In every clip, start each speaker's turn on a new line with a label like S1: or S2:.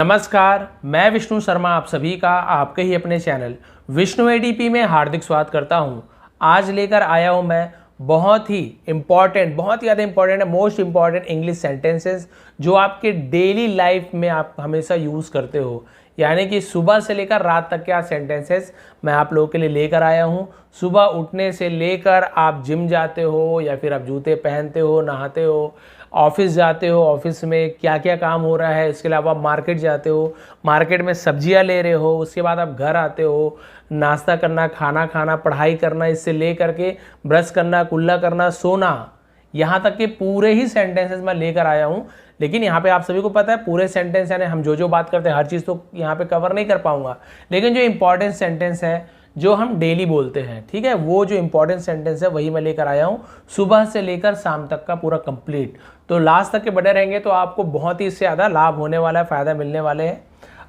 S1: नमस्कार, मैं विष्णु शर्मा आप सभी का आपके ही अपने चैनल विष्णु एडीपी में हार्दिक स्वागत करता हूं। आज लेकर आया हूं मैं बहुत ही ज़्यादा इंपॉर्टेंट है, मोस्ट इंपॉर्टेंट इंग्लिश सेंटेंसेस जो आपके डेली लाइफ में आप हमेशा यूज़ करते हो। यानी कि सुबह से लेकर रात तक के सेंटेंसेस मैं आप लोगों के लिए लेकर आया हूं। सुबह उठने से लेकर आप जिम जाते हो या फिर आप जूते पहनते हो, नहाते हो, ऑफिस जाते हो, ऑफिस में क्या क्या काम हो रहा है, इसके अलावा आप मार्केट जाते हो, मार्केट में सब्जियां ले रहे हो, उसके बाद आप घर आते हो, नाश्ता करना, खाना खाना, पढ़ाई करना, इससे ले करके ब्रश करना, कुल्ला करना, सोना, यहाँ तक के पूरे ही सेंटेंसेस मैं लेकर आया हूँ। लेकिन यहाँ पे आप सभी को पता है पूरे सेंटेंस यानी हम जो बात करते हैं हर चीज़ तो यहाँ पे कवर नहीं कर पाऊंगा, लेकिन जो इंपॉर्टेंट सेंटेंस है जो हम डेली बोलते हैं, ठीक है, वो जो इंपॉर्टेंट सेंटेंस है वही मैं लेकर आया हूँ, सुबह से लेकर शाम तक का पूरा कंप्लीट। तो लास्ट तक के बने रहेंगे तो आपको बहुत ही इससे ज़्यादा लाभ होने वाला है, फ़ायदा मिलने वाले हैं।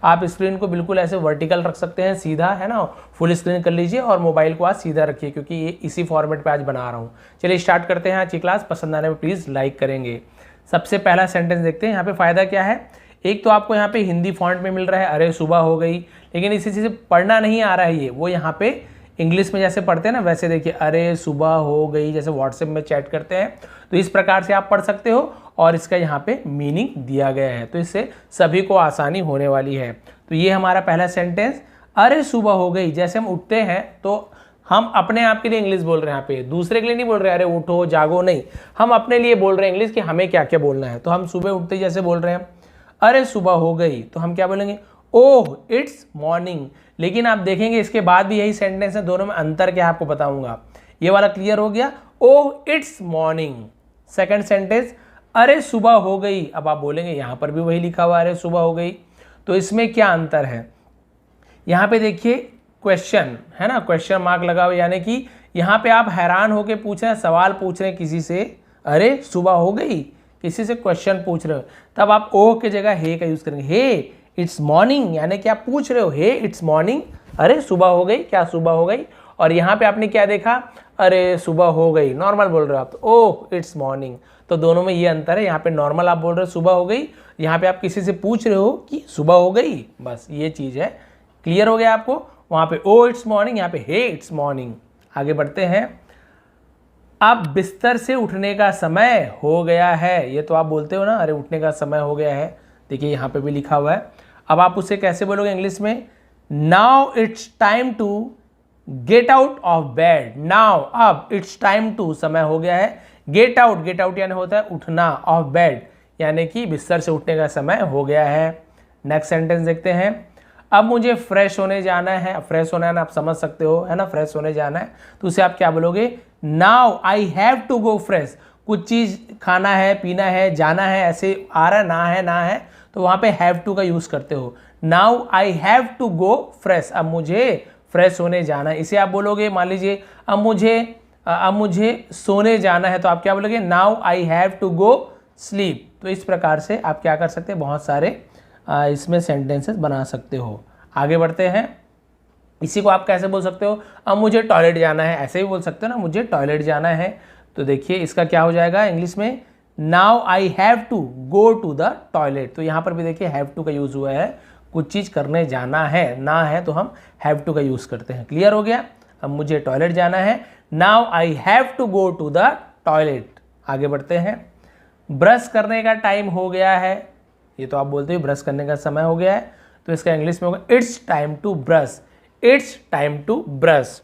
S1: आप स्क्रीन को बिल्कुल ऐसे वर्टिकल रख सकते हैं, सीधा है ना, फुल स्क्रीन कर लीजिए और मोबाइल को आज सीधा रखिए क्योंकि ये इसी फॉर्मेट पे आज बना रहा हूँ। चलिए स्टार्ट करते हैं आज की क्लास। पसंद आने में प्लीज़ लाइक करेंगे। सबसे पहला सेंटेंस देखते हैं, यहाँ पे फ़ायदा क्या है। एक तो आपको यहाँ पे हिंदी फॉन्ट में मिल रहा है, अरे सुबह हो गई, लेकिन इसी चीज़ से पढ़ना नहीं आ रहा है ये, वो यहाँ पे इंग्लिश में जैसे पढ़ते हैं ना वैसे देखिए, अरे सुबह हो गई, जैसे व्हाट्सएप में चैट करते हैं तो इस प्रकार से आप पढ़ सकते हो और इसका यहाँ पे मीनिंग दिया गया है, तो इससे सभी को आसानी होने वाली है। तो ये हमारा पहला सेंटेंस, अरे सुबह हो गई। जैसे हम उठते हैं तो हम अपने आप के लिए इंग्लिश बोल रहे हैं, यहाँ पे दूसरे के लिए नहीं बोल रहे अरे उठो जागो, नहीं, हम अपने लिए बोल रहे हैं इंग्लिश कि हमें क्या क्या बोलना है। तो हम सुबह उठते ही जैसे बोल रहे हैं अरे सुबह हो गई, तो हम क्या बोलेंगे, ओह इट्स मॉर्निंग। लेकिन आप देखेंगे इसके बाद भी यही सेंटेंस है, दोनों में अंतर क्या है आपको बताऊंगा। ये वाला क्लियर हो गया, oh it's morning. Second sentence, अरे सुबह हो गई। अब आप बोलेंगे यहाँ पर भी वही लिखा हुआ अरे सुबह हो गई, तो इसमें क्या अंतर है। यहाँ पे देखिए क्वेश्चन है ना, क्वेश्चन मार्क लगा हुआ, यानी कि यहाँ पे आप हैरान होकर पूछ रहे हैं, सवाल पूछ रहे हैं किसी से, अरे सुबह हो गई, किसी से क्वेश्चन पूछ रहे हो, तब आप ओह की जगह हे का यूज करेंगे, हे इट्स मॉर्निंग, यानी कि आप पूछ रहे हो हे इट्स मॉर्निंग, अरे सुबह हो गई, क्या सुबह हो गई। और यहाँ पे आपने क्या देखा, अरे सुबह हो गई, नॉर्मल बोल रहे हो आप, तो ओह इट्स मॉर्निंग। तो दोनों में ये अंतर है, यहाँ पे नॉर्मल आप बोल रहे हो सुबह हो गई, यहाँ पे आप किसी से पूछ रहे हो कि सुबह हो गई, बस ये चीज़ है। क्लियर हो गया आपको, वहाँ पे ओ इट्स मॉर्निंग, यहाँ पे हे इट्स मॉर्निंग। आगे बढ़ते हैं, अब बिस्तर से उठने का समय हो गया है। ये तो आप बोलते हो ना, अरे उठने का समय हो गया है, देखिए यहाँ पे भी लिखा हुआ है। अब आप उसे कैसे बोलोगे इंग्लिश में, now it's time to get out of bed. Now अब इट्स टाइम टू समय हो गया है, गेट आउट यानी होता है उठना, ऑफ बेड यानी कि बिस्तर से उठने का समय हो गया है। नेक्स्ट सेंटेंस देखते हैं, अब मुझे फ्रेश होने जाना है। फ्रेश होना है ना, आप समझ सकते हो है ना, फ्रेश होने जाना है, तो उसे आप क्या बोलोगे, now I have to go fresh. कुछ चीज़ खाना है, पीना है, जाना है, ऐसे आ रहा है ना है, तो वहाँ पे हैव टू का यूज़ करते हो। Now I have to go fresh, अब मुझे फ्रेश होने जाना है। इसे आप बोलोगे, मान लीजिए अब मुझे सोने जाना है, तो आप क्या बोलोगे, now I have to go sleep. तो इस प्रकार से आप क्या कर सकते हैं, बहुत सारे इसमें सेंटेंसेस बना सकते हो। आगे बढ़ते हैं, इसी को आप कैसे बोल सकते हो, अब मुझे टॉयलेट जाना है, ऐसे ही बोल सकते हो ना, मुझे टॉयलेट जाना है। तो देखिए इसका क्या हो जाएगा इंग्लिश में, now I have to go to the toilet. तो यहाँ पर भी देखिए हैव टू का यूज़ हुआ है, कुछ चीज़ करने जाना है, ना है तो हम हैव टू का यूज़ करते हैं। क्लियर हो गया, अब मुझे टॉयलेट जाना है, now I have to go to the toilet. आगे बढ़ते हैं, ब्रश करने का टाइम हो गया है। ये तो आप बोलते हो ब्रश करने का समय हो गया है, तो इसका इंग्लिश में होगा it's time to brush. It's time to brush,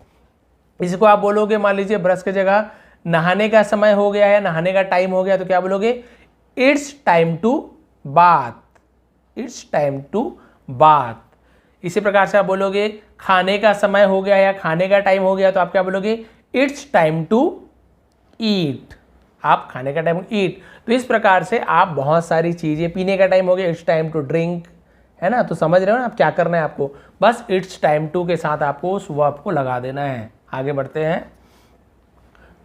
S1: इसको आप बोलोगे, मान लीजिए ब्रश की जगह नहाने का समय हो गया है, नहाने का टाइम हो गया, तो क्या बोलोगे, it's time to bath. It's time to bath. इसी प्रकार से आप बोलोगे खाने का समय हो गया या खाने का टाइम हो गया, तो आप क्या बोलोगे, इट्स टाइम टू ईट। आप खाने का टाइम ईट। तो इस प्रकार से आप बहुत सारी चीज़ें, पीने का टाइम हो गया, इट्स टाइम टू ड्रिंक, है ना, तो समझ रहे हो ना आप क्या करना है आपको, बस इट्स टाइम टू के साथ आपको सुबह आपको लगा देना है। आगे बढ़ते हैं,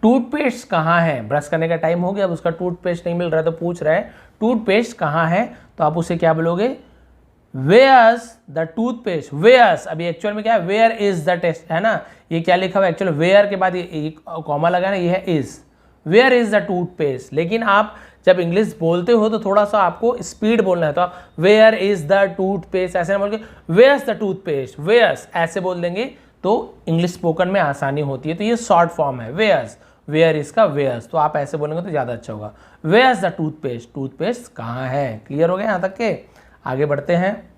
S1: टूथपेस्ट कहाँ है। ब्रश करने का टाइम हो गया, अब उसका टूथपेस्ट नहीं मिल रहा है, तो पूछ रहा है टूथपेस्ट कहाँ है, तो आप उसे क्या बोलोगे, वेयर्स द टूथपेस्ट। वेयर्स, अभी एक्चुअल में क्या है, वेयर इज द टेस्ट, है ना, ये क्या लिखा हुआ है, एक्चुअल वेयर के बाद ये कॉमा लगा ना, ये है is, where is the toothpaste. लेकिन आप जब इंग्लिश बोलते हो तो थोड़ा सा आपको स्पीड बोलना है, तो आप वेयर इज द टूथपेस्ट ऐसे ना बोल के वेयर्स द टूथपेस्ट, वेयर्स ऐसे बोल देंगे तो इंग्लिश स्पोकन में आसानी होती है। तो ये शॉर्ट फॉर्म है वेयर्स, वेयर इसका वेयर्स, तो आप ऐसे बोलेंगे तो ज़्यादा अच्छा होगा। वेयर्स द टूथपेस्ट, टूथपेस्ट कहाँ है। क्लियर हो गया यहाँ तक के? आगे बढ़ते हैं।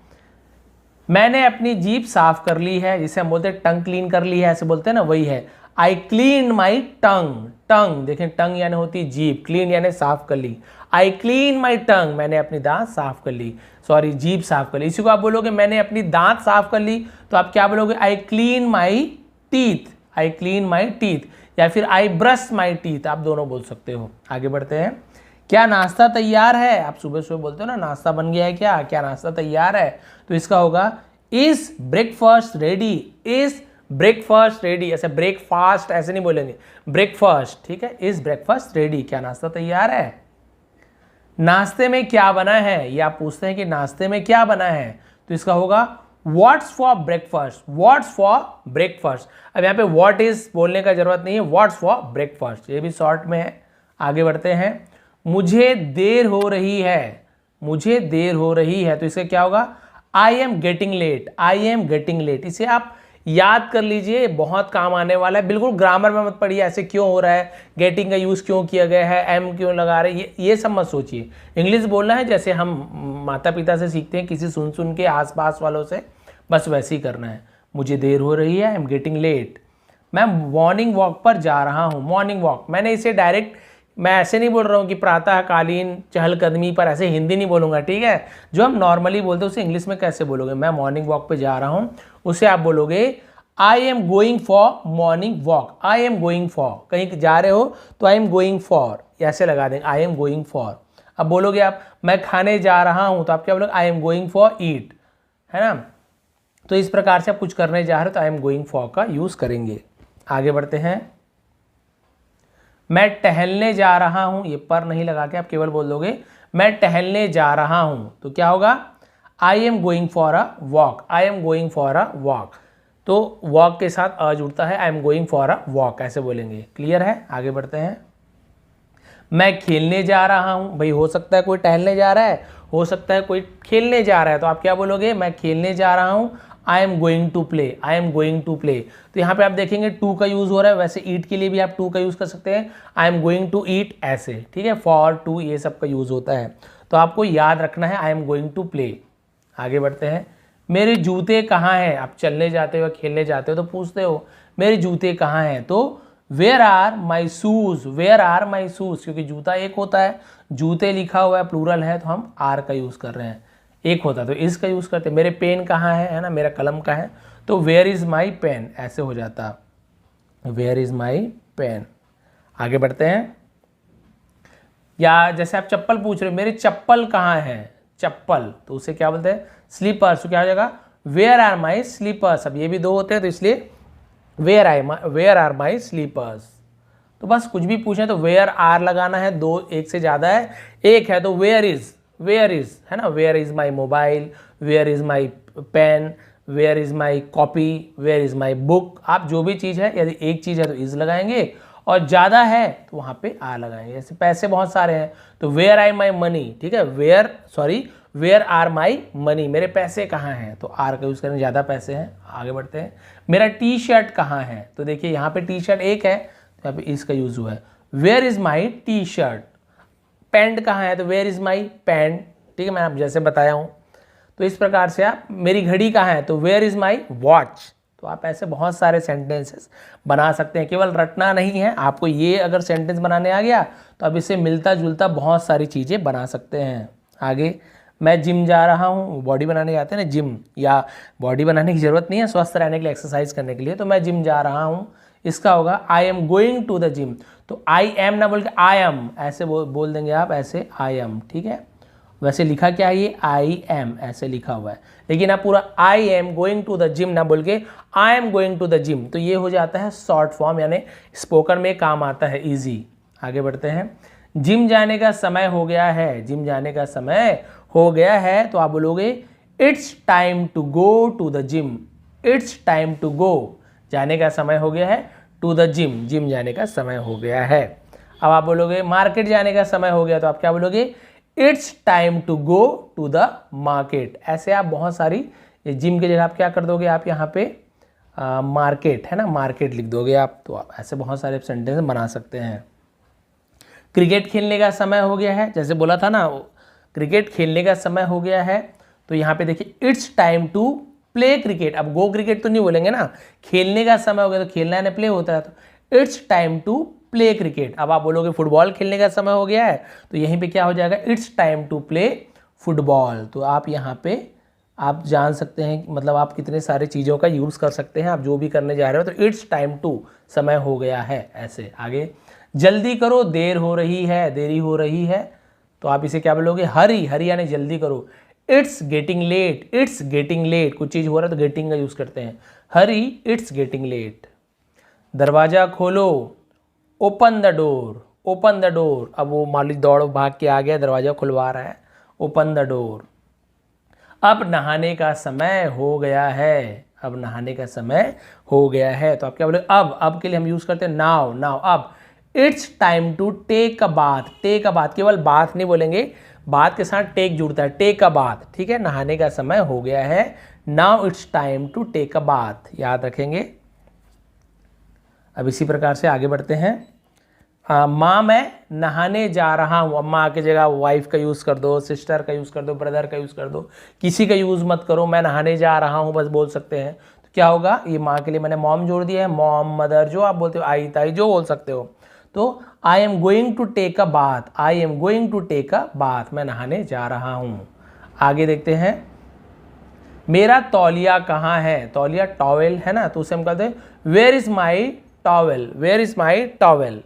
S1: मैंने अपनी जीभ साफ कर ली है, जिसे हम बोलते हैं टंग क्लीन कर ली है, ऐसे बोलते हैं ना, वही है। आई क्लीन माई टंग, टंग देखें, टंग यानी होती है जीभ, क्लीन यानी साफ कर ली। आई क्लीन माई टंग, मैंने अपनी दांत साफ कर ली, सॉरी जीभ साफ कर ली। इसी को आप बोलोगे मैंने अपनी दांत साफ कर ली, तो आप क्या बोलोगे? I clean my teeth, I clean my teeth, या फिर आई ब्रश माई टीथ, आप दोनों बोल सकते हो। आगे बढ़ते हैं। क्या नाश्ता तैयार है? आप सुबह सुबह बोलते हो ना नाश्ता बन गया है क्या, क्या नाश्ता तैयार है, तो इसका होगा is breakfast ready, is breakfast ready. ऐसे ब्रेकफास्ट ऐसे नहीं बोलेंगे, ब्रेकफास्ट, ठीक है। इज ब्रेकफास्ट रेडी, क्या नाश्ता तैयार है। नाश्ते में क्या बना है, ये आप पूछते हैं कि नाश्ते में क्या बना है, तो इसका होगा what's for breakfast, what's for breakfast. अब यहाँ पे व्हाट इज बोलने का जरूरत नहीं है, व्हाट्स फॉर ब्रेकफास्ट, ये भी शॉर्ट में है। आगे बढ़ते हैं। मुझे देर हो रही है, मुझे देर हो रही है, तो इसका क्या होगा? I am getting late, I am getting late. इसे आप याद कर लीजिए, बहुत काम आने वाला है। बिल्कुल ग्रामर में मत पढ़िए ऐसे क्यों हो रहा है, गेटिंग का यूज़ क्यों किया गया है, एम क्यों लगा रहे हैं, ये सब मत सोचिए। इंग्लिश बोलना है जैसे हम माता पिता से सीखते हैं, किसी सुन सुन के आसपास वालों से, बस वैसे ही करना है। मुझे देर हो रही है, आई एम गेटिंग लेट। मैं मॉर्निंग वॉक पर जा रहा हूँ, मॉर्निंग वॉक, मैंने इसे डायरेक्ट, मैं ऐसे नहीं बोल रहा हूँ कि प्रातःकालीन चहलकदमी पर, ऐसे हिंदी नहीं बोलूँगा, ठीक है। जो हम नॉर्मली बोलते हैं उसे इंग्लिश में कैसे बोलोगे? मैं मॉर्निंग वॉक पे जा रहा हूँ, उसे आप बोलोगे आई am going for morning walk, I am going for, कहीं जा रहे हो तो आई एम गोइंग फॉर ऐसे लगा देंगे, आई एम गोइंग फॉर। अब बोलोगे आप मैं खाने जा रहा हूँ, तो आप क्या बोलोगे? आई एम गोइंग फॉर ईट, है ना। तो इस प्रकार से आप कुछ करने जा रहे हो तो आई एम गोइंग फॉर का यूज़ करेंगे। आगे बढ़ते हैं। मैं टहलने जा रहा हूं, ये पर नहीं लगा के आप केवल बोल दोगे मैं टहलने जा रहा हूं, तो क्या होगा? I am going for a walk, I am going for a walk. तो वॉक के साथ अ जुड़ता है, I am going for a walk ऐसे बोलेंगे। क्लियर है? आगे बढ़ते हैं। मैं खेलने जा रहा हूं, भाई हो सकता है कोई टहलने जा रहा है, हो सकता है कोई खेलने जा रहा है, तो आप क्या बोलोगे? मैं खेलने जा रहा हूं, I am going to play, I am going to play. तो यहाँ पे आप देखेंगे टू का यूज़ हो रहा है, वैसे ईट के लिए भी आप टू का यूज़ कर सकते हैं, I am going to eat ऐसे, ठीक है। फॉर, टू, ये सब का यूज़ होता है, तो आपको याद रखना है I am going to play. आगे बढ़ते हैं। मेरे जूते कहाँ हैं? आप चलने जाते हो, खेलने जाते हो तो पूछते हो मेरे जूते कहाँ हैं, तो where are my shoes, where are my shoes, क्योंकि जूता एक होता है, जूते लिखा हुआ है प्लूरल है, तो हम आर का यूज़ कर रहे हैं, एक होता है तो इसका यूज़ करते हैं। मेरे पेन कहाँ है ना, मेरा कलम कहाँ है, तो वेयर इज़ माई पेन ऐसे हो जाता, वेयर इज़ माई पेन। आगे बढ़ते हैं। या जैसे आप चप्पल पूछ रहे हो मेरे चप्पल कहाँ है, चप्पल, तो उसे क्या बोलते हैं? स्लीपर्स। तो क्या हो जाएगा? Where are my slippers. अब ये भी दो होते हैं तो इसलिए वेयर आर माई स्लीपर्स। तो बस कुछ भी पूछें तो वेयर आर लगाना है, दो एक से ज़्यादा है, एक है तो वेयर इज़ है ना, where is my mobile, where is my pen, where is my copy, where is my book. आप जो भी चीज़ है, यदि एक चीज़ है तो इज़ लगाएंगे, और ज़्यादा है तो वहाँ पे आर लगाएंगे। जैसे पैसे बहुत सारे हैं तो वेयर आई माई मनी, ठीक है, वेयर आर माई मनी, मेरे पैसे कहाँ हैं, तो आर का यूज़ करें, ज़्यादा पैसे हैं। आगे बढ़ते हैं। मेरा टी शर्ट कहाँ है, तो देखिए यहाँ पे टी शर्ट एक है तो यहाँ पे इसका यूज़ हुआ है, where is my T shirt. Pant कहाँ है, तो वेयर इज़ माई पैंट, ठीक है, मैंने आप जैसे बताया हूँ। तो इस प्रकार से आप, मेरी घड़ी कहाँ है, तो वेयर इज़ माई वॉच। तो आप ऐसे बहुत सारे सेंटेंसेस बना सकते हैं, केवल रटना नहीं है आपको। ये अगर सेंटेंस बनाने आ गया तो अब इससे मिलता जुलता बहुत सारी चीज़ें बना सकते हैं। आगे, मैं जिम जा रहा हूँ, बॉडी बनाने जाते हैं ना जिम, या बॉडी बनाने की ज़रूरत नहीं है, स्वस्थ रहने के लिए, एक्सरसाइज करने के लिए, तो मैं जिम जा रहा हूँ, इसका होगा I am going to the gym. तो आई एम ना बोल के आई एम ऐसे बोल देंगे आप, ऐसे आई एम, ठीक है। वैसे लिखा क्या है, ये आई एम ऐसे लिखा हुआ है, लेकिन आप पूरा I am going to the gym ना बोल के I am going to the gym, तो ये हो जाता है शॉर्ट फॉर्म, यानी स्पोकन में काम आता है, ईजी। आगे बढ़ते हैं। जिम जाने का समय हो गया है, जिम जाने का समय हो गया है, तो आप बोलोगे it's time to go to the gym, it's time to go, जाने का समय हो गया है, टू द जिम, जिम जाने का समय हो गया है। अब आप बोलोगे मार्केट जाने का समय हो गया, तो आप क्या बोलोगे, it's time to go to the market. ऐसे आप बहुत सारी, जिम की जगह आप क्या कर दोगे, आप यहाँ पे मार्केट है ना, मार्केट लिख दोगे आप, तो आप ऐसे बहुत सारे सेंटेंस बना सकते हैं। क्रिकेट खेलने का समय हो गया है, जैसे बोला था ना, क्रिकेट खेलने का समय हो गया है, तो यहाँ पे देखिए it's time to play cricket. अब गो क्रिकेट तो नहीं बोलेंगे ना, खेलने का समय हो गया तो खेलना है ना, प्ले होता है, तो it's time to play cricket. अब आप बोलोगे फुटबॉल खेलने का समय हो गया है, तो यहीं पे क्या हो जाएगा, it's time to play football. तो आप यहाँ पे आप जान सकते हैं, मतलब आप कितने सारे चीज़ों का यूज़ कर सकते हैं, आप जो भी करने जा रहे हो, तो इट्स टाइम टू समय हो गया है। ऐसे आगे, जल्दी करो, देर हो रही है, देरी हो रही है, तो आप इसे क्या बोलोगे, हरी, हरी यानी जल्दी करो। It's getting late, it's getting late, कुछ चीज़ हो रहा है तो गेटिंग का यूज़ करते हैं, हरी, इट्स गेटिंग लेट। दरवाज़ा खोलो, open the door, open the door. अब वो मालिक दौड़ भाग के आ गया, दरवाज़ा खुलवा रहा है, ओपन द डोर। अब नहाने का समय हो गया है, अब नहाने का समय हो गया है, तो आप क्या बोले, अब के लिए हम यूज़ करते हैं नाउ, नाउ, अब। It's time to take a bath, take a bath, केवल बाथ नहीं बोलेंगे, बात के साथ टेक जुड़ता है, टेक अ बाथ, ठीक है, नहाने का समय हो गया है, now it's time to take a bath, याद रखेंगे। अब इसी प्रकार से आगे बढ़ते हैं। माँ मैं नहाने जा रहा हूँ, अब माँ की जगह वाइफ का यूज़ कर दो, सिस्टर का यूज़ कर दो, ब्रदर का यूज़ कर दो, किसी का यूज़ मत करो, मैं नहाने जा रहा हूँ बस बोल सकते हैं। तो क्या होगा, ये माँ के लिए मैंने मॉम जोड़ दिया है, मॉम, मदर, जो आप बोलते हो, आई, ताई, जो बोल सकते हो। तो I am going to take a bath, I am going to take a bath, मैं नहाने जा रहा हूँ। आगे देखते हैं, मेरा तौलिया कहाँ है, तौलिया टॉवेल है ना, तो उसे हम कहते हैं where is my towel, where is my towel.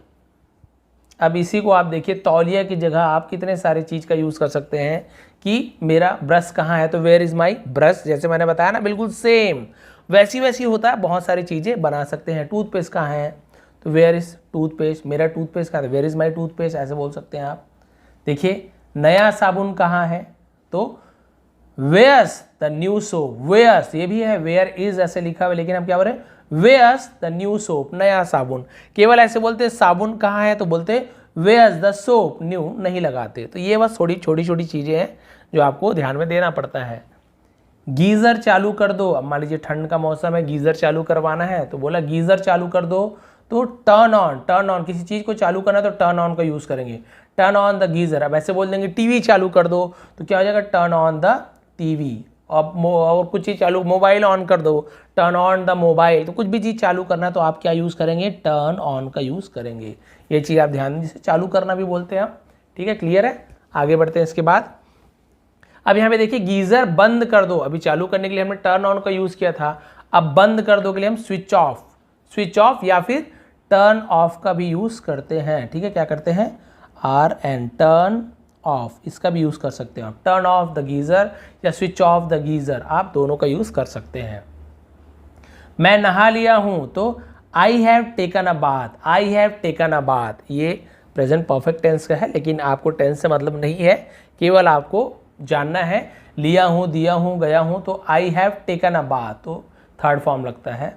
S1: अब इसी को आप देखिए, तौलिया की जगह आप कितने सारे चीज़ का यूज़ कर सकते हैं, कि मेरा ब्रश कहाँ है, तो वेयर इज़ माई ब्रश, जैसे मैंने बताया ना, बिल्कुल सेम वैसी वैसी होता है, बहुत सारी चीज़ें बना सकते हैं। टूथपेस्ट कहाँ है, तो वेयर इज़ टूथपेस्ट, मेरा टूथपेस्ट कहाँ है, वेयर इज़ माई टूथपेस्ट, ऐसे बोल सकते हैं आप। देखिए, नया साबुन कहाँ है, तो where's the new soap, where's ये भी है, वेयर इज ऐसे लिखा हुआ, लेकिन हम क्या बोल रहे हैं, वेयर्स द न्यू सोप, नया साबुन। केवल ऐसे बोलते हैं साबुन कहाँ है, तो बोलते वेयर्स द सोप, न्यू नहीं लगाते। तो ये बस थोड़ी छोटी छोटी चीज़ें हैं जो आपको ध्यान में देना पड़ता है। गीज़र चालू कर दो, अब मान लीजिए ठंड का मौसम है, गीज़र चालू करवाना है, तो बोला गीज़र चालू कर दो, तो टर्न ऑन, टर्न ऑन, किसी चीज़ को चालू करना है तो टर्न ऑन का यूज़ करेंगे, टर्न ऑन द गीज़र। अब ऐसे बोल देंगे टीवी चालू कर दो, तो क्या हो जाएगा, टर्न ऑन द टीवी। और कुछ चीज़ चालू, मोबाइल ऑन कर दो, टर्न ऑन द मोबाइल। तो कुछ भी चीज़ चालू करना है तो आप क्या यूज़ करेंगे, टर्न ऑन का यूज़ करेंगे। ये चीज़ आप ध्यान दीजिए, चालू करना भी बोलते हैं आप, ठीक है, क्लियर है। आगे बढ़ते हैं इसके बाद। अब यहाँ पे देखिए, गीज़र बंद कर दो, अभी चालू करने के लिए हमने टर्न ऑन का यूज़ किया था, अब बंद कर दो के लिए हम स्विच ऑफ, स्विच ऑफ या फिर टर्न ऑफ का भी यूज़ करते हैं, ठीक है। क्या करते हैं, आर एन, टर्न ऑफ, इसका भी यूज़ कर सकते हैं आप, टर्न ऑफ द गीज़र या स्विच ऑफ द गीज़र, आप दोनों का यूज़ कर सकते हैं। मैं नहा लिया हूँ, तो I have taken a bath, I have taken a bath, ये प्रेजेंट परफेक्ट टेंस का है, लेकिन आपको टेंस से मतलब नहीं है, केवल आपको जानना है, लिया हूँ, दिया हूँ, गया हूँ, तो I have taken a bath, तो थर्ड फॉर्म लगता है।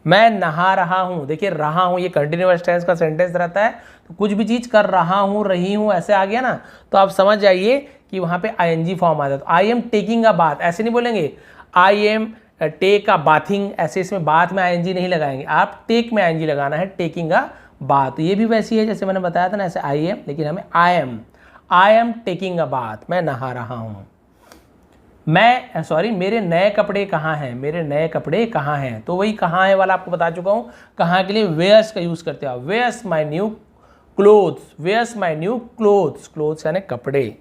S1: मैं नहा रहा हूँ, देखिए रहा हूँ ये कंटिन्यूअस टेंस का सेंटेंस रहता है, तो कुछ भी चीज़ कर रहा हूँ, रही हूँ, ऐसे आ गया ना, तो आप समझ जाइए कि वहाँ पे आईएनजी फॉर्म आता है। तो I am taking a bath, ऐसे नहीं बोलेंगे I am take a bathing, ऐसे इसमें बाथ में आईएनजी नहीं लगाएंगे, आप टेक में आईएनजी लगाना है, टेकिंग अ बाथ। ये भी वैसी है जैसे मैंने बताया था ना, ऐसे आई एम, लेकिन हमें आई एम टेकिंग अ बाथ, मैं नहा रहा हूँ। मैं सॉरी, मेरे नए कपड़े कहाँ हैं, मेरे नए कपड़े कहाँ हैं, तो वही कहाँ है वाला आपको बता चुका हूँ, कहाँ के लिए वेयर्स का यूज़ करते हो, where's my new clothes, where's my new clothes, clothes यानी कपड़े।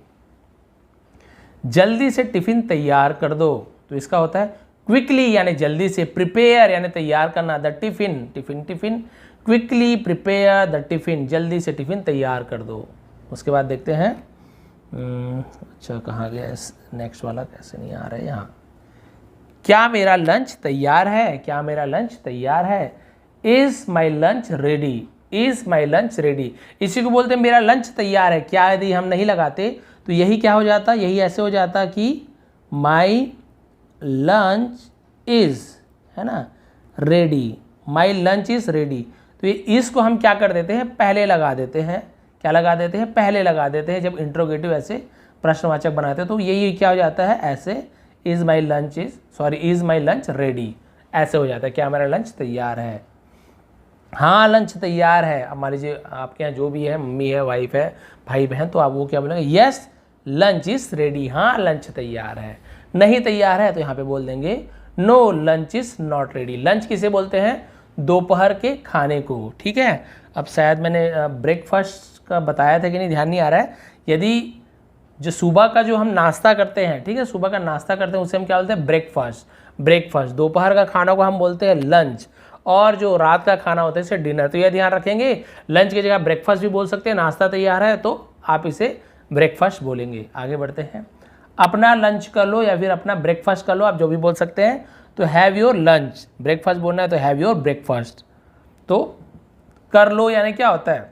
S1: जल्दी से टिफ़िन तैयार कर दो, तो इसका होता है क्विकली यानी जल्दी से, प्रिपेयर यानी तैयार करना, the tiffin, tiffin tiffin, quickly prepare the tiffin, जल्दी से टिफ़िन तैयार कर दो। उसके बाद देखते हैं, अच्छा कहाँ गया नेक्स्ट वाला, कैसे नहीं आ रहा है यहाँ। क्या मेरा लंच तैयार है, क्या मेरा लंच तैयार है, is my lunch ready, is my lunch ready, इसी को बोलते हैं मेरा लंच तैयार है। क्या यदि हम नहीं लगाते तो यही क्या हो जाता, यही ऐसे हो जाता कि माई लंच इज़, है ना, ready, my lunch is ready. तो ये इस को हम क्या कर देते हैं, पहले लगा देते हैं, क्या लगा देते हैं, पहले लगा देते हैं जब इंट्रोगेटिव ऐसे प्रश्नवाचक बनाते हैं। तो यही क्या हो जाता है, ऐसे इज़ माई लंच रेडी, ऐसे हो जाता है, क्या हमारा लंच तैयार है। हाँ लंच तैयार है। अब मान लीजिए आपके यहाँ जो भी है, मम्मी है, वाइफ है, भाई बहन, तो आप वो क्या बोलेंगे, यस लंच इज़ रेडी, हाँ लंच तैयार है। नहीं तैयार है तो यहाँ पे बोल देंगे no lunch is not ready. Lunch किसे बोलते हैं, दोपहर के खाने को, ठीक है। अब शायद मैंने ब्रेकफास्ट का बताया था कि नहीं, ध्यान नहीं आ रहा है। यदि जो सुबह का जो हम नाश्ता करते हैं, ठीक है, सुबह का नाश्ता करते हैं उसे हम क्या बोलते हैं, ब्रेकफास्ट। दोपहर का खाना को हम बोलते हैं लंच, और जो रात का खाना होता है इसे डिनर। तो यह ध्यान रखेंगे, लंच की जगह ब्रेकफास्ट भी बोल सकते हैं, नाश्ता तैयार है तो आप इसे ब्रेकफास्ट बोलेंगे। आगे बढ़ते हैं, अपना लंच कर लो या फिर अपना ब्रेकफास्ट कर लो, आप जो भी बोल सकते हैं। तो हैव योर लंच, ब्रेकफास्ट बोलना है तो हैव योर ब्रेकफास्ट। तो कर लो यानी क्या होता है,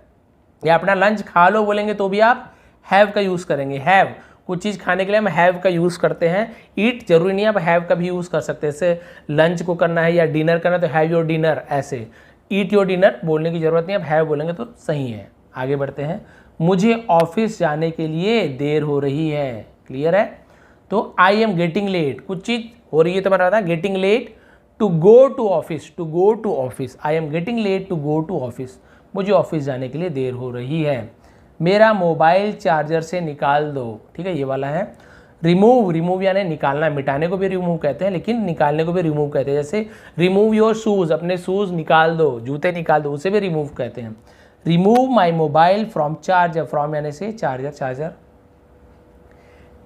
S1: या अपना लंच खा लो बोलेंगे तो भी आप हैव का यूज़ करेंगे। हैव, कुछ चीज़ खाने के लिए हम हैव का यूज़ करते हैं। ईट जरूरी नहीं है, आप हैव का भी यूज़ कर सकते हैं। जैसे लंच को करना है या डिनर करना है तो हैव योर डिनर, ऐसे ईट योर डिनर बोलने की ज़रूरत नहीं है, आप हैव बोलेंगे तो सही है। आगे बढ़ते हैं, मुझे ऑफिस जाने के लिए देर हो रही है, क्लियर है। तो आई एम गेटिंग लेट, कुछ चीज़ हो रही है तो मैं बता getting late to go to office, I am getting late to go to office, मुझे ऑफिस जाने के लिए देर हो रही है। मेरा मोबाइल चार्जर से निकाल दो, ठीक है, ये वाला है। रिमूव यानी निकालना, मिटाने को भी रिमूव कहते हैं लेकिन निकालने को भी रिमूव कहते हैं। जैसे रिमूव योर शूज़, अपने शूज़ निकाल दो, जूते निकाल दो, उसे भी रिमूव कहते हैं। Remove my mobile from charger, from यानी से चार्जर।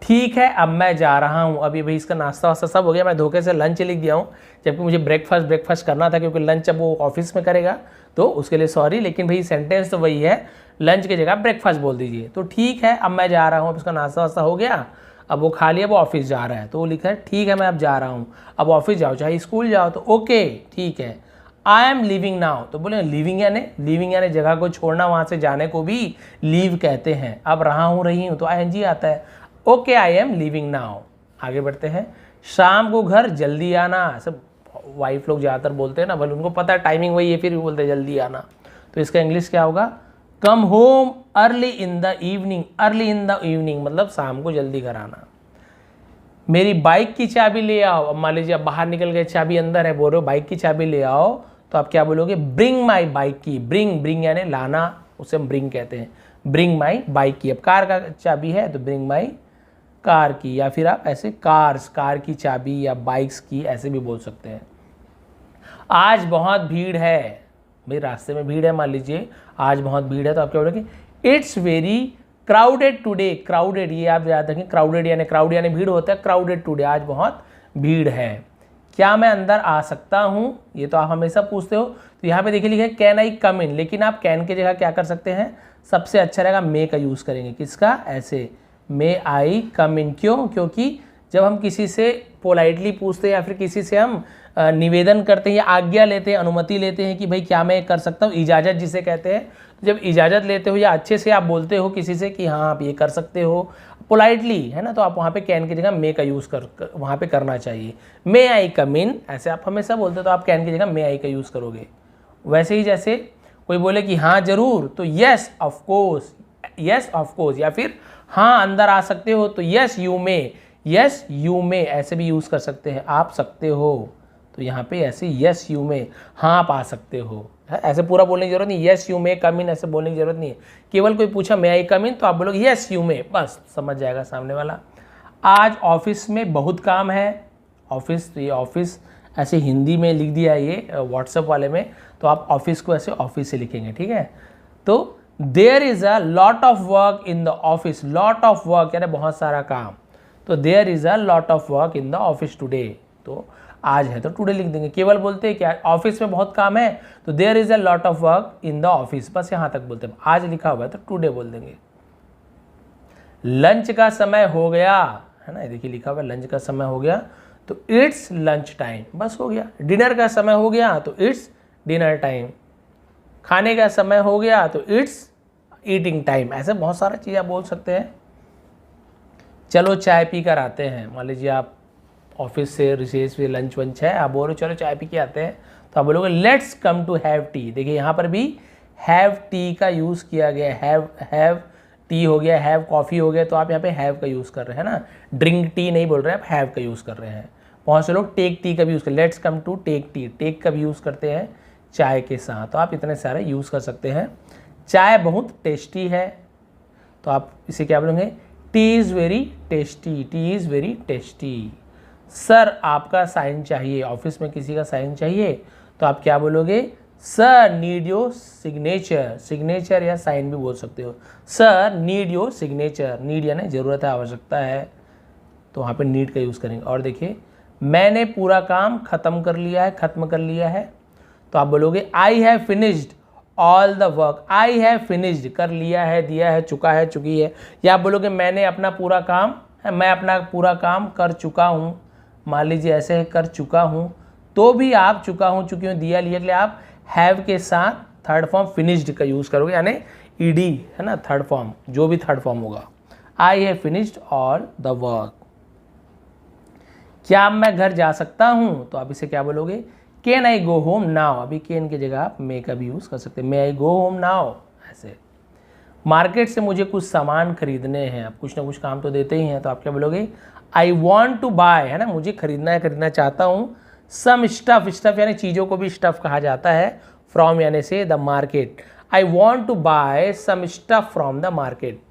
S1: ठीक है अब मैं जा रहा हूँ। अभी भाई इसका नाश्ता वास्ता सब हो गया, मैं धोखे से लंच लिख दिया हूँ, जबकि मुझे ब्रेकफास्ट करना था, क्योंकि लंच अब वो ऑफिस में करेगा तो उसके लिए सॉरी। लेकिन भाई सेंटेंस तो वही है, लंच की जगह ब्रेकफास्ट बोल दीजिए। तो ठीक है अब मैं जा रहा हूँ, अब इसका नाश्ता वास्ता हो गया, अब वो खा लिया, वो ऑफिस जा रहा है तो वो लिखा है ठीक है मैं अब जा रहा हूँ। अब ऑफिस जाओ चाहे स्कूल जाओ तो ओके ठीक है। आई एम लिविंग नाउ, तो बोले लिविंग यानी जगह को छोड़ना, वहाँ से जाने को भी लीव कहते हैं। अब रहा हूँ रही हूँ तो ING आता है। Okay I am living now. आगे बढ़ते हैं, शाम को घर जल्दी आना, सब वाइफ लोग ज़्यादातर बोलते हैं ना, भले उनको पता है टाइमिंग वही है फिर भी बोलते हैं जल्दी आना। तो इसका इंग्लिश क्या होगा, come home early in the evening, मतलब शाम को जल्दी घर आना। मेरी बाइक की चाबी ले आओ। अब मान लीजिए अब बाहर निकल गए, चाबी अंदर है, बोल रहे हो बाइक की चाबी ले आओ, तो आप क्या बोलोगे, ब्रिंग माई बाइक की। ब्रिंग यानी लाना, उसे हम ब्रिंग कहते हैं। ब्रिंग माई बाइक की। अब कार का चाबी है तो ब्रिंग माई कार की, या फिर आप ऐसे कार की चाबी या बाइक्स की ऐसे भी बोल सकते हैं। आज बहुत भीड़ है, भाई रास्ते में भीड़ है, मान लीजिए आज बहुत भीड़ है तो आप क्या बोलोगे, it's very crowded today. Crowded ये आप याद रखें, क्राउड यानी भीड़ होता है, क्राउडेड टुडे आज बहुत भीड़ है। क्या मैं अंदर आ सकता हूँ, ये तो आप हमेशा पूछते हो। तो यहाँ पे देखिए लिखा है कैन आई कम इन, लेकिन आप कैन की जगह क्या कर सकते हैं, सबसे अच्छा रहेगा मे का यूज़ करेंगे। किसका, ऐसे मे आई कम इन। क्यों, क्योंकि जब हम किसी से पोलाइटली पूछते हैं या फिर किसी से हम निवेदन करते हैं या आज्ञा लेते हैं, अनुमति लेते हैं कि भाई क्या मैं कर सकता हूँ, इजाज़त जिसे कहते हैं, तो जब इजाज़त लेते हो या अच्छे से आप बोलते हो किसी से कि हाँ आप ये कर सकते हो पोलाइटली, है ना, तो आप वहाँ पे कैन की जगह मे का यूज़ वहाँ पे करना चाहिए। मे आई कम इन ऐसे आप हमेशा बोलते हो तो आप कैन की जगह मे आई का यूज़ करोगे। वैसे ही जैसे कोई बोले कि हाँ ज़रूर, तो येस ऑफ कोर्स, या फिर हाँ अंदर आ सकते हो तो येस यू मे ऐसे भी यूज़ कर सकते हैं, आप सकते हो। तो यहाँ पे ऐसे यस यू मे, हाँ आप आ सकते हो, ऐसे पूरा बोलने की जरूरत नहीं, यस यू मे कम इन ऐसे बोलने की जरूरत नहीं है। केवल कोई पूछा मे आई कम इन तो आप बोलोगे यस यू मे, बस समझ जाएगा सामने वाला। आज ऑफिस में बहुत काम है। ऑफिस, तो ये ऑफिस ऐसे हिंदी में लिख दिया है ये व्हाट्सएप वाले में, तो आप ऑफिस को ऐसे ऑफिस से लिखेंगे, ठीक है। तो there is a lot of work in the office, lot of work यानी बहुत सारा काम, तो there is a lot of work in the office today, तो आज है तो टुडे लिख देंगे। केवल बोलते हैं क्या, ऑफिस में बहुत काम है तो there is a lot of work in the office, बस यहाँ तक बोलते हैं। आज लिखा हुआ है तो टुडे बोल देंगे। लंच का समय हो गया, है ना, देखिए लिखा हुआ है लंच का समय हो गया तो इट्स लंच टाइम, बस हो गया। डिनर का समय हो गया तो इट्स डिनर टाइम। खाने का समय हो गया तो इट्स ईटिंग टाइम। ऐसे बहुत सारा चीज़ आप बोल सकते हैं। चलो चाय पी कर आते हैं, मान लीजिए आप ऑफिस से रिसेस में लंच वंच है, आप बोल रहे चलो चाय पी के आते हैं, तो आप बोलोगे let's come to have tea. देखिए यहाँ पर भी हैव टी का यूज़ किया गया है, हैव टी हो गया, हैव कॉफ़ी हो गया, तो आप यहाँ पे हैव का यूज़ कर रहे हैं ना, ड्रिंक टी नहीं बोल रहे हैं, आप हैव का यूज़ कर रहे हैं। बहुत से लोग टेक टी का भी यूज़ कर, let's come to take tea, take का भी यूज़ करते हैं चाय के साथ, तो आप इतने सारे यूज़ कर सकते हैं। चाय बहुत टेस्टी है, तो आप इसे क्या बोलेंगे, T is very tasty, T is very tasty. Sir आपका साइन चाहिए, ऑफिस में किसी का साइन चाहिए, तो आप क्या बोलोगे, sir need your signature, signature या साइन भी बोल सकते हो। Sir need your signature, need यानी ज़रूरत है, आवश्यकता है, तो वहाँ पे नीड का यूज़ करेंगे। और देखिए, मैंने पूरा काम ख़त्म कर लिया है, ख़त्म कर लिया है, तो आप बोलोगे I have finished all the work, I have finished, कर लिया है, दिया है, चुका है, चुकी है। या आप बोलोगे मैंने अपना पूरा काम, मैं अपना पूरा काम कर चुका हूँ, मान लीजिए ऐसे है, कर चुका हूँ, तो भी आप चुका हूँ, चुकी हूँ, दिया लिया के लिए आप हैव के साथ थर्ड फॉर्म फिनिश्ड का यूज़ करोगे, यानी ईडी है ना, थर्ड फॉर्म, जो भी थर्ड फॉर्म होगा। I have finished all the work. क्या मैं घर जा सकता हूँ, तो आप इसे क्या बोलोगे, can I go home now, अभी कैन की जगह आप मे का भी यूज़ कर सकते हैं, मे आई गो होम नाउ, ऐसे। मार्केट से मुझे कुछ सामान खरीदने हैं, आप कुछ ना कुछ काम तो देते ही हैं, तो आप क्या बोलोगे, आई वॉन्ट टू बाय, है ना, मुझे खरीदना है, खरीदना चाहता हूँ, सम स्टफ, स्टफ यानी चीज़ों को भी स्टफ कहा जाता है, फ्रॉम यानी से the market, I want to buy some stuff from the market.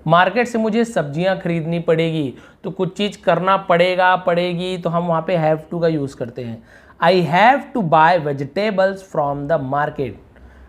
S1: Market से मुझे सब्जियां खरीदनी पड़ेगी, तो कुछ चीज़ करना पड़ेगा, पड़ेगी, तो हम वहाँ पे हैव टू का यूज़ करते हैं। I have to buy vegetables from the market,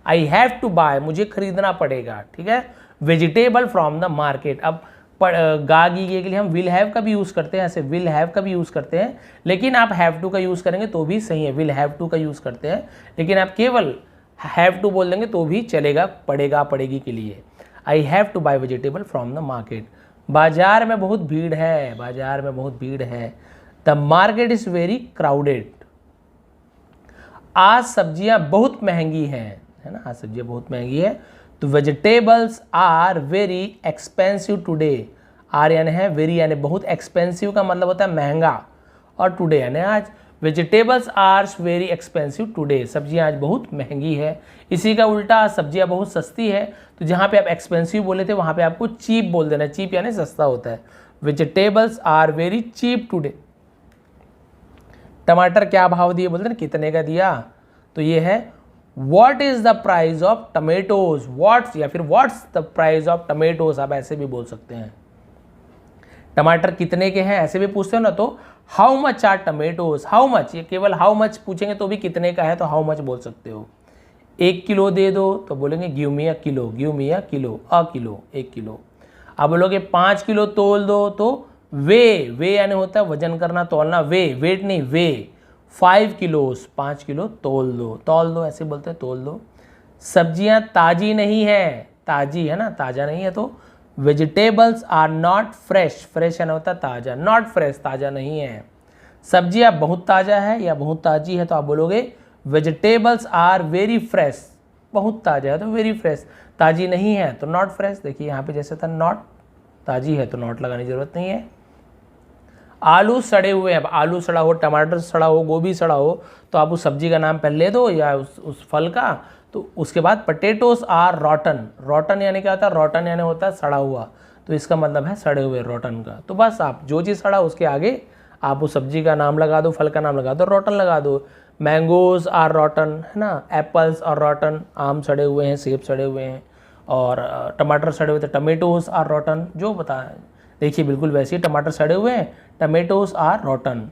S1: I have to buy, मुझे खरीदना पड़ेगा, ठीक है, वेजिटेबल फ्रॉम द मार्केट। अब गा गी के लिए हम विल हैव का भी यूज़ करते हैं, ऐसे विल हैव का भी यूज़ करते हैं, लेकिन आप हैव टू का यूज़ करेंगे तो भी सही है, विल हैव टू का यूज़ करते हैं, लेकिन आप केवल हैव टू बोल देंगे तो भी चलेगा, पड़ेगा, पड़ेगी के लिए। I have to buy vegetable from the market. बाजार में बहुत भीड़ है, बाजार में बहुत भीड़ है, the market is very crowded. आज सब्जियां बहुत महंगी हैं, है ना, आज सब्जियां बहुत महंगी है, तो vegetables are very expensive today. Are यानी है वेरी यानी बहुत, एक्सपेंसिव का मतलब होता है महंगा, और टुडे यानी आज, vegetables are very expensive today, सब्जियां आज बहुत महंगी है। इसी का उल्टा, सब्जियां बहुत सस्ती है, तो जहाँ पे आप एक्सपेंसिव बोले थे वहाँ पे आपको चीप बोल देना, चीप यानी सस्ता होता है। Vegetables are very cheap today. टमाटर क्या भाव दिए, बोलते हैं कितने का दिया, तो ये है what is the price of tomatoes, what's, या फिर what's the price of tomatoes, आप ऐसे भी बोल सकते हैं। टमाटर कितने के हैं ऐसे भी पूछते हो ना, तो how much are tomatoes, how much, ये केवल हाउ मच पूछेंगे तो भी कितने का है तो हाउ मच बोल सकते हो। 1 किलो दे दो तो बोलेंगे गिव मी अ किलो, गिव मी अ किलो, अ किलो, 1 किलो। आप बोलोगे 5 किलो तोल दो, तो वे, वे यानी होता है वजन करना, तोलना, वे, वेट नहीं, वे 5 किलोस, 5 किलो तोल दो ऐसे बोलते हैं, तोल दो। सब्जियां ताजी नहीं है, ताजी है ना, ताज़ा नहीं है, तो vegetables are not fresh, fresh यानी होता है ताज़ा, नॉट फ्रेश ताज़ा नहीं है। सब्जियां बहुत ताज़ा है या बहुत ताज़ी है, तो आप बोलोगे वेजिटेबल्स आर वेरी फ्रेश, बहुत ताज़ा है तो वेरी फ्रेश, ताज़ी नहीं है तो नॉट फ्रेश। देखिए यहाँ पे जैसे था नॉट, ताज़ी है तो नॉट लगाने की ज़रूरत नहीं है। आलू सड़े हुए हैं, आलू सड़ा हो, टमाटर सड़ा हो, गोभी सड़ा हो, तो आप उस सब्जी का नाम पहले ले दो या उस फल का, तो उसके बाद पटेटोस आर रॉटन, रॉटन यानी क्या होता है, रॉटन यानी होता है सड़ा हुआ, तो इसका मतलब है सड़े हुए, रॉटन का। तो बस आप जो चीज़ सड़ा उसके आगे आप उस सब्जी का नाम लगा दो, फल का नाम लगा दो, रॉटन लगा दो। मैंगोज आर रॉटन, है ना, एप्पल्स आर रॉटन, आम सड़े हुए हैं, सेब सड़े हुए हैं, और टमाटर सड़े हुए थे, टमेटोज आर रॉटन, जो बता देखिए बिल्कुल वैसे ही टमाटर सड़े हुए हैं, टमेटोज आर रॉटन।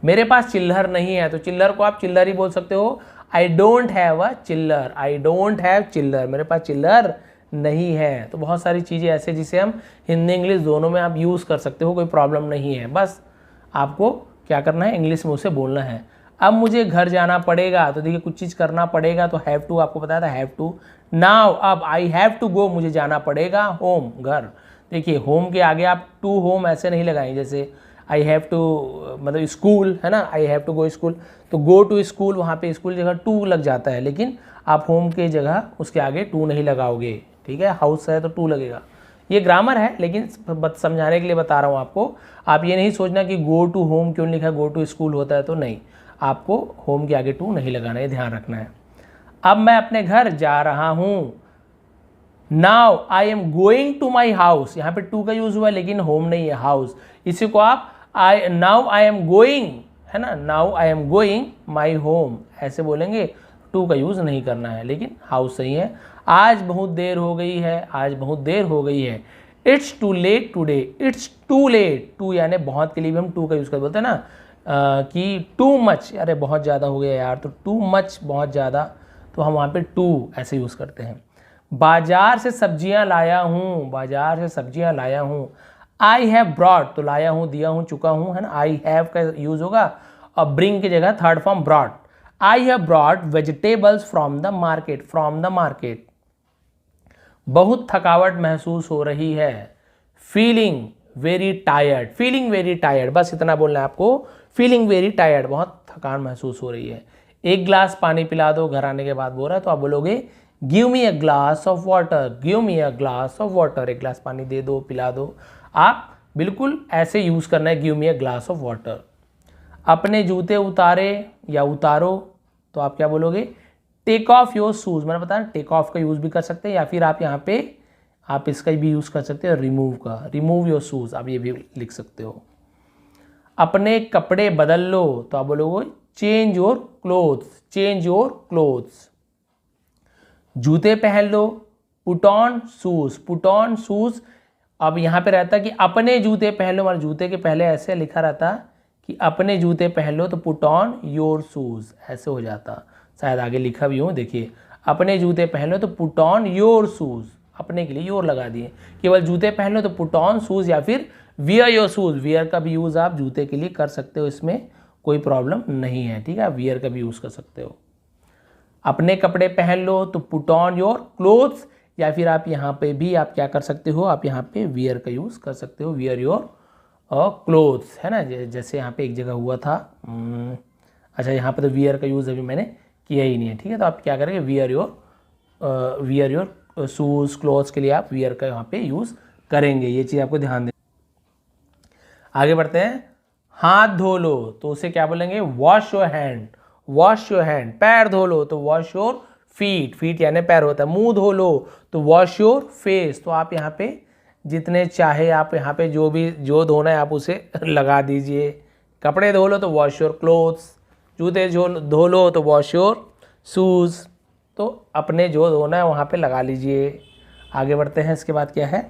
S1: मेरे पास चिल्लर नहीं है, तो चिल्लर को आप चिल्लर ही बोल सकते हो, आई डोंट हैव अ चिल्लर, आई डोंट हैव चिल्लर, मेरे पास चिल्लर नहीं है। तो बहुत सारी चीज़ें ऐसे जिसे हम हिंदी इंग्लिश दोनों में आप यूज़ कर सकते हो, कोई प्रॉब्लम नहीं है, बस आपको क्या करना है, इंग्लिश में उसे बोलना है। अब मुझे घर जाना पड़ेगा, तो देखिए कुछ चीज़ करना पड़ेगा, तो हैव टू आपको बताया था, हैव टू। नाउ अब आई हैव टू गो, मुझे जाना पड़ेगा होम, घर। देखिए होम के आगे आप टू होम ऐसे नहीं लगाएंगे, जैसे आई हैव टू मतलब स्कूल है ना, I have to go school, तो गो टू स्कूल, वहाँ पे स्कूल जगह टू लग जाता है, लेकिन आप होम के जगह उसके आगे टू नहीं लगाओगे, ठीक है। हाउस है तो टू लगेगा, ये ग्रामर है, लेकिन समझाने के लिए बता रहा हूँ आपको। आप ये नहीं सोचना कि गो टू होम क्यों लिखा है, गो टू स्कूल होता है तो नहीं, आपको होम के आगे टू नहीं लगाना है, ध्यान रखना है। अब मैं अपने घर जा रहा हूँ। Now I am going to my house, यहाँ पे टू का यूज हुआ है लेकिन होम नहीं है, हाउस। इसी को आप नाउ आई एम गोइंग, है ना, now I am going my home ऐसे बोलेंगे, टू का यूज नहीं करना है, लेकिन हाउस सही है। आज बहुत देर हो गई है, आज बहुत देर हो गई है। It's too late today, it's too late, too यानी बहुत के लिए भी हम टू का यूज कर बोलते हैं ना, कि टू मच, अरे बहुत ज़्यादा हो गया यार, तो टू मच बहुत ज़्यादा, तो हम वहाँ पे टू ऐसे यूज़ करते हैं। बाजार से सब्जियां लाया हूँ, बाजार से सब्जियां लाया हूँ। आई हैव ब्रॉड, तो लाया हूँ, दिया हूँ, चुका हूँ, है ना, आई हैव का यूज होगा और ब्रिंग की जगह third form brought. I have brought vegetables from the market, from the market. बहुत थकावट महसूस हो रही है। Feeling very tired, feeling very tired, बस इतना बोलना है आपको, फीलिंग वेरी टायर्ड, बहुत थकान महसूस हो रही है। एक गिलास पानी पिला दो, घर आने के बाद बोल रहा है, तो आप बोलोगे give me a glass of water, give me a glass of water, एक गिलास पानी दे दो, पिला दो। आप बिल्कुल ऐसे यूज़ करना है, give me a glass of water. अपने जूते उतारे या उतारो, तो आप क्या बोलोगे, टेक ऑफ योर शूज़, मैंने बताया टेक ऑफ का यूज़ भी कर सकते हैं, या फिर आप यहाँ पे आप इसका भी यूज़ कर सकते हो, रिमूव का, रिमूव योर शूज़, आप ये भी लिख सकते हो। अपने कपड़े बदल लो, तो आप बोलोगे change your clothes, change your clothes. जूते पहन लो, put on shoes, put on shoes. अब यहाँ पे रहता कि अपने जूते पहन लो, हमारे जूते के पहले ऐसे लिखा रहता कि अपने जूते पहन लो, तो पुट ऑन योर शूज ऐसे हो जाता, शायद आगे लिखा भी हूँ, देखिए अपने जूते पहन लो तो पुट ऑन योर शूज, अपने के लिए योर लगा दिए, केवल जूते पहन लो तो पुट ऑन शूज, या फिर वियर योर शूज, वियर का भी यूज़ आप जूते के लिए कर सकते हो, इसमें कोई प्रॉब्लम नहीं है, ठीक है, आप वियर का भी यूज़ कर सकते हो। अपने कपड़े पहन लो तो पुट ऑन योर क्लोथ्स, या फिर आप यहाँ पे भी आप क्या कर सकते हो, आप यहाँ पे वियर का यूज़ कर सकते हो, वियर योर क्लोथ्स, है ना, जैसे यहाँ पे एक जगह हुआ था, अच्छा यहाँ पे तो वियर का यूज़ अभी मैंने किया ही नहीं है, ठीक है, तो आप क्या करेंगे, वियर योर शूज़ क्लोथ्स के लिए आप वियर का यहाँ पे यूज़ करेंगे, ये चीज़ आपको ध्यान दें। आगे बढ़ते हैं। हाथ धो लो, तो उसे क्या बोलेंगे, wash your hand, wash your hand. पैर धो लो तो वॉश योर फीट, फीट यानी पैर होता है। मुंह धो लो तो वॉश योर फेस, तो आप यहाँ पे जितने चाहे आप यहाँ पे जो धोना है आप उसे लगा दीजिए। कपड़े धो लो तो वॉश योर क्लोथ्स, जूते धो लो तो वॉश योर शूज़, तो अपने जो धोना है वहाँ पे लगा लीजिए। आगे बढ़ते हैं, इसके बाद क्या है,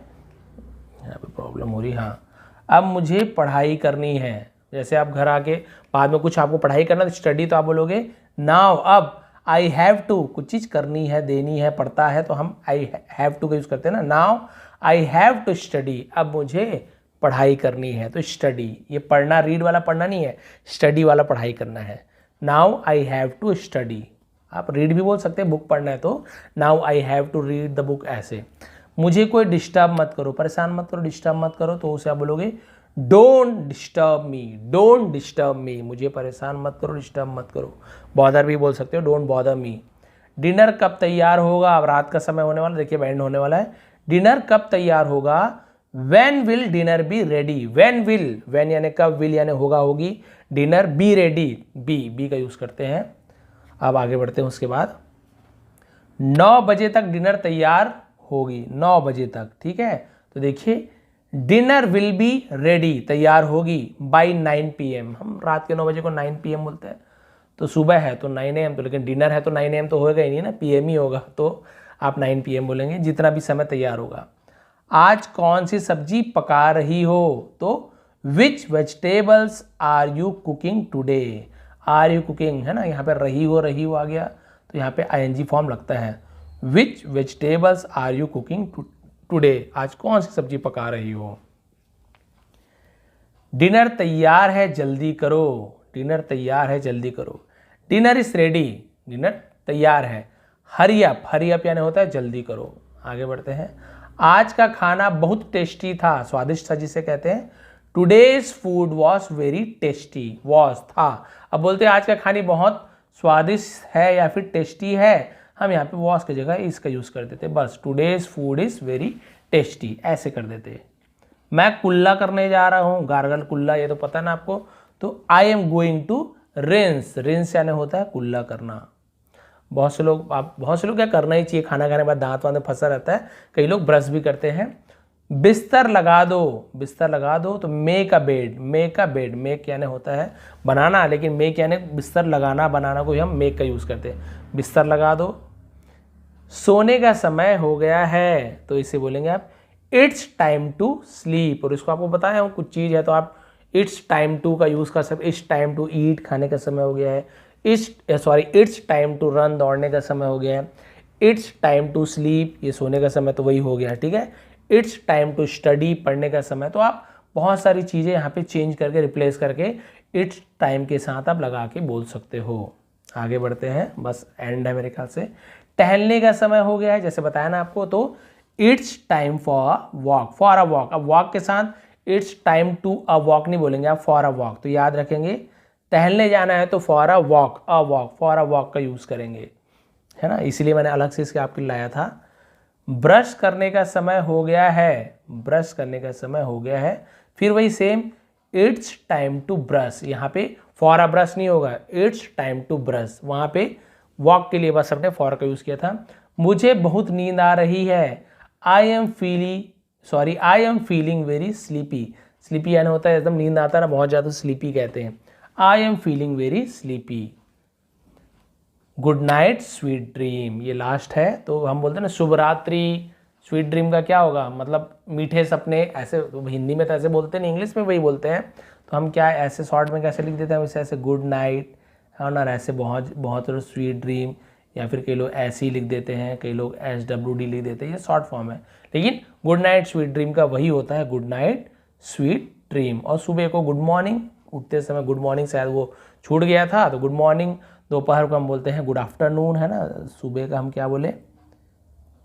S1: यहाँ पे प्रॉब्लम हो रही, हाँ, अब मुझे पढ़ाई करनी है। जैसे आप घर आके बाद में कुछ आपको पढ़ाई करना, तो स्टडी, तो आप बोलोगे नाउ, अब आई हैव टू, कुछ चीज़ करनी है, देनी है, पढ़ता है, तो हम आई हैव टू का यूज़ करते हैं ना, now I have to study, अब मुझे पढ़ाई करनी है, तो स्टडी, ये पढ़ना रीड वाला पढ़ना नहीं है, स्टडी वाला पढ़ाई करना है। Now I have to study, आप रीड भी बोल सकते हैं, बुक पढ़ना है तो now I have to read the book ऐसे। मुझे कोई डिस्टर्ब मत करो, परेशान मत करो, डिस्टर्ब मत करो, तो उसे आप बोलोगे don't disturb me, don't disturb me, मुझे परेशान मत करो, डिस्टर्ब मत करो। बॉदर भी बोल सकते हो, डोंट बॉदर मी। डिनर कब तैयार होगा, अब रात का समय होने वाला, देखिए एंड होने वाला है। डिनर कब तैयार होगा, when will dinner be ready, when will, when यानी कब, विल यानी होगा होगी, डिनर बी रेडी, बी का यूज़ करते हैं। अब आगे बढ़ते हैं, उसके बाद 9 बजे तक डिनर तैयार होगी, 9 बजे तक, ठीक है, तो देखिए डिनर विल बी रेडी, तैयार होगी बाई 9 PM, हम रात के 9 बजे को 9 PM बोलते हैं, तो सुबह है तो 9 AM, तो लेकिन डिनर है तो 9 AM तो होगा ही नहीं ना, PM ही होगा, तो आप 9 PM बोलेंगे, जितना भी समय तैयार होगा। आज कौन सी सब्जी पका रही हो, तो which vegetables are you cooking today, are you cooking, है ना, यहाँ पे रही हो आ गया, तो यहाँ पे ING फॉर्म लगता है। Which vegetables are you cooking today, आज कौन सी सब्जी पका रही हो। डिनर तैयार है जल्दी करो, डिनर तैयार है जल्दी करो। डिनर इज रेडी, डिनर तैयार है। हरी अप यानी होता है जल्दी करो। आगे बढ़ते हैं। आज का खाना बहुत टेस्टी था, स्वादिष्ट था जिसे कहते हैं। Today's food was very tasty, was था, अब बोलते हैं आज का खाना बहुत स्वादिष्ट है या फिर टेस्टी है, हम यहाँ पे वॉज की जगह इसका यूज़ कर देते, बस today's food is very tasty ऐसे कर देते। मैं कुल्ला करने जा रहा हूँ, गार्गल कुल्ला, ये तो पता है ना आपको, तो I am going to rinse, rinse यानी होता है कुल्ला करना। बहुत से लोग क्या करना ही चाहिए, खाना खाने के बाद दांत वांत में फंसा रहता है, कई लोग ब्रश भी करते हैं। बिस्तर लगा दो, तो मेक अ बेड, मेक यानी होता है बनाना, लेकिन मेक यानी बिस्तर लगाना, बनाना को ही हम मेक का यूज़ करते हैं। बिस्तर लगा दो। सोने का समय हो गया है, तो इसे बोलेंगे आप इट्स टाइम टू स्लीप। और इसको आपको बताया हूँ कुछ चीज़ है तो आप इट्स टाइम टू का यूज़ कर सकते। इट्स टाइम टू ईट, खाने का समय हो गया है। इट्स टाइम टू रन, दौड़ने का समय हो गया है। इट्स टाइम टू स्लीप, ये सोने का समय तो वही हो गया, ठीक है। इट्स टाइम टू स्टडी, पढ़ने का समय। तो आप बहुत सारी चीज़ें यहाँ पे चेंज करके रिप्लेस करके इट्स टाइम के साथ आप लगा के बोल सकते हो। आगे बढ़ते हैं, बस एंड है मेरे ख्याल से। टहलने का समय हो गया है, जैसे बताया ना आपको, तो it's time for a walk. अब वॉक के साथ it's time to a walk नहीं बोलेंगे आप, फॉर अ वॉक। तो याद रखेंगे, टहलने जाना है तो फॉर अ वॉक का यूज़ करेंगे, है ना। इसलिए मैंने अलग से इसके आपके लाया था। ब्रश करने का समय हो गया है, फिर वही same, it's time to brush. यहाँ पे फॉर अ ब्रश नहीं होगा, इट्स टाइम टू ब्रश। वहाँ पे वॉक के लिए बस हमने फॉर का यूज़ किया था। मुझे बहुत नींद आ रही है, I am feeling very sleepy यानी होता है एकदम नींद आता है ना बहुत ज़्यादा, स्लीपी कहते हैं। I am feeling very sleepy. Good night sweet dream, ये लास्ट है, तो हम बोलते हैं ना शुभ रात्रि। स्वीट ड्रीम का क्या होगा, मतलब मीठे सपने, ऐसे तो हिंदी में तो ऐसे बोलते हैं, इंग्लिश में वही बोलते हैं। तो हम क्या ऐसे शॉर्ट में कैसे लिख देते हैं, वैसे ऐसे गुड नाइट, है ना, ऐसे बहुत स्वीट ड्रीम, या फिर कई लोग ऐसे ही लिख देते हैं, कई लोग SWD लिख देते हैं, ये शॉर्ट फॉर्म है। लेकिन गुड नाइट स्वीट ड्रीम का वही होता है, गुड नाइट स्वीट ड्रीम। और सुबह को गुड मॉर्निंग, उठते समय गुड मॉर्निंग, शायद वो छूट गया था तो गुड मॉर्निंग। दोपहर को हम बोलते हैं गुड आफ्टरनून, है ना। सुबह का हम क्या बोले,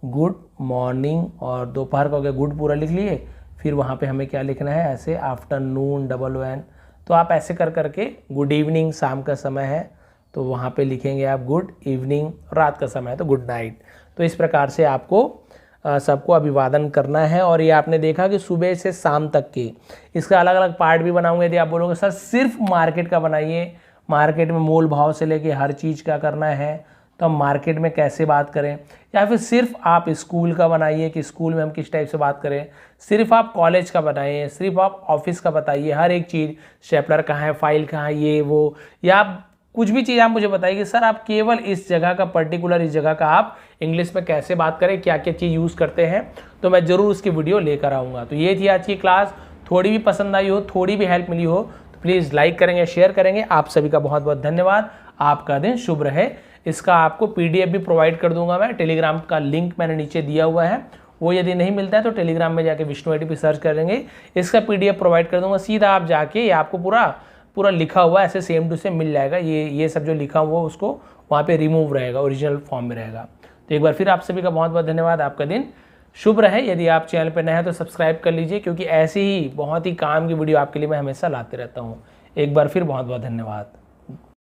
S1: गुड मॉर्निंग, और दोपहर का हो गया गुड पूरा लिख लिए। फिर वहाँ पे हमें क्या लिखना है, ऐसे आफ्टरनून, ON। तो आप ऐसे कर करके, गुड इवनिंग शाम का समय है तो वहाँ पे लिखेंगे आप गुड इवनिंग, रात का समय है तो गुड नाइट। तो इस प्रकार से आपको सबको अभिवादन करना है। और ये आपने देखा कि सुबह से शाम तक के इसका अलग अलग पार्ट भी बनाऊंगे। यदि आप बोलोगे सर सिर्फ मार्केट का बनाइए, मार्केट में मोल भाव से लेके हर चीज़ का करना है, तो हम मार्केट में कैसे बात करें, या फिर सिर्फ आप स्कूल का बनाइए कि स्कूल में हम किस टाइप से बात करें, सिर्फ आप कॉलेज का बनाइए, सिर्फ आप ऑफिस का बताइए, हर एक चीज़, स्टेपलर कहाँ है, फाइल कहाँ है, ये वो, या कुछ भी चीज़ आप मुझे बताइए कि सर आप केवल इस जगह का पर्टिकुलर, इस जगह का आप इंग्लिश में कैसे बात करें, क्या क्या चीज़ यूज़ करते हैं, तो मैं ज़रूर उसकी वीडियो लेकर आऊँगा। तो ये थी आज की क्लास। थोड़ी भी पसंद आई हो, थोड़ी भी हेल्प मिली हो तो प्लीज़ लाइक करेंगे, शेयर करेंगे। आप सभी का बहुत बहुत धन्यवाद। आपका दिन शुभ रहे। इसका आपको PDF भी प्रोवाइड कर दूंगा मैं। टेलीग्राम का लिंक मैंने नीचे दिया हुआ है, वो यदि नहीं मिलता है तो टेलीग्राम में जाके विष्णु ADP सर्च करेंगे, इसका PDF प्रोवाइड कर दूंगा। सीधा आप जाके ये आपको पूरा लिखा हुआ ऐसे सेम टू सेम मिल जाएगा। ये सब जो लिखा हुआ उसको वहाँ पे रिमूव रहेगा, ओरिजिनल फॉर्म में रहेगा। तो एक बार फिर आप सभी का बहुत बहुत धन्यवाद। आपका दिन शुभ रहे। यदि आप चैनल पर नए हैं तो सब्सक्राइब कर लीजिए, क्योंकि ऐसी ही बहुत ही काम की वीडियो आपके लिए मैं हमेशा लाते रहता हूँ। एक बार फिर बहुत बहुत धन्यवाद।